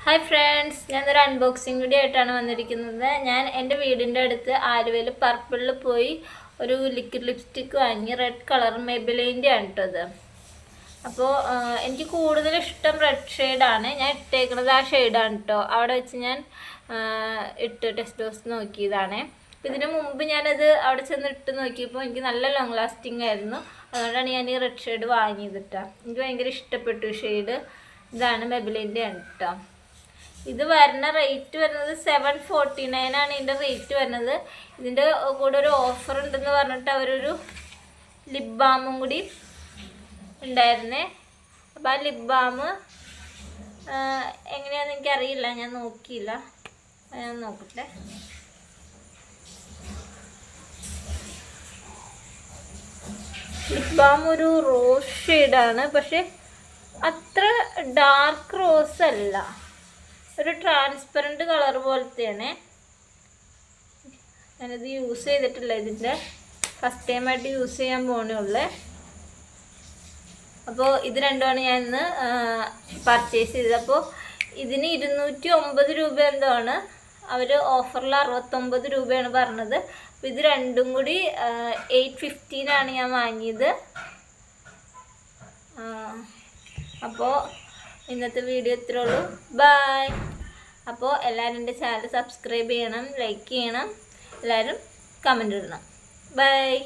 Hi friends, ഞാനൊരു unboxing video ആയിട്ടാണ് വന്നിരിക്കുന്നത്. ഞാൻ എൻ്റെ വീടിൻ്റെ അടുത്ത് ആലുവയിൽ പർപ്പിളിൽ പോയി ഒരു ലിക്വിഡ് ലിപ്സ്റ്റിക്ക് വാങ്ങി. റെഡ് കളർ മെബിലൈൻ്റെ ആണ് കേട്ടത്. അപ്പോൾ എനിക്ക് കൂടുതൽ ഇഷ്ടം റെഡ് ഷെയ്ഡാണ്. ഞാൻ ഇട്ടേക്കുന്നത് ആ ഷെയ്ഡാണ് കേട്ടോ. അവിടെ വെച്ച് ഞാൻ ടെസ്റ്റ് ഡോസ് നോക്കിയതാണ്. അപ്പോൾ ഇതിന് മുമ്പ് ഞാനത് അവിടെ ചെന്ന് ഇട്ട് നോക്കിയപ്പോൾ എനിക്ക് നല്ല ലോങ് ലാസ്റ്റിംഗ് ആയിരുന്നു. അതുകൊണ്ടാണ് ഞാൻ ഈ റെഡ് ഷെയ്ഡ് വാങ്ങിയത് കേട്ടോ. എനിക്ക് ഭയങ്കര ഇഷ്ടപ്പെട്ടു ഷെയ്ഡ്. ഇതാണ് മെബിലൈൻ്റെ ആണ് കേട്ടോ. ഇത് വരുന്ന റേറ്റ് വരുന്നത് 749 ആണ് ഇതിൻ്റെ റേറ്റ് വരുന്നത്. ഇതിൻ്റെ കൂടെ ഒരു ഓഫർ ഉണ്ടെന്ന് പറഞ്ഞിട്ട് അവരൊരു ലിപ് ബാമും കൂടി ഉണ്ടായിരുന്നേ. അപ്പോൾ ആ ലിപ് ബാം എങ്ങനെയാണെന്ന് എനിക്കറിയില്ല, ഞാൻ നോക്കിയില്ല. ഞാൻ നോക്കട്ടെ. ലിപ് ബാം ഒരു റോസ് ഷെയ്ഡാണ്, പക്ഷെ അത്ര ഡാർക്ക് റോസ് അല്ല, ഒരു ട്രാൻസ്പെറൻറ്റ് കളർ പോലത്തെയാണ്. ഞാനിത് യൂസ് ചെയ്തിട്ടില്ല, ഇതിൻ്റെ ഫസ്റ്റ് ടൈമായിട്ട് യൂസ് ചെയ്യാൻ പോകണുള്ളൂ. അപ്പോൾ ഇത് രണ്ടുമാണ് ഞാൻ ഇന്ന് പർച്ചേസ് ചെയ്തത്. അപ്പോൾ ഇതിന് 209 രൂപ എന്തോ ആണ്. അവർ ഓഫറിൽ 69 രൂപയാണ് പറഞ്ഞത്. അപ്പോൾ ഇത് രണ്ടും കൂടി 815 ഞാൻ വാങ്ങിയത്. അപ്പോൾ ഇന്നത്തെ വീഡിയോ ഇത്രേ ഉള്ളൂ. ബൈ. അപ്പോൾ എല്ലാവരും എൻ്റെ ചാനൽ സബ്സ്ക്രൈബ് ചെയ്യണം, ലൈക്ക് ചെയ്യണം, എല്ലാവരും കമൻ്റ് ഇടണം. ബൈ.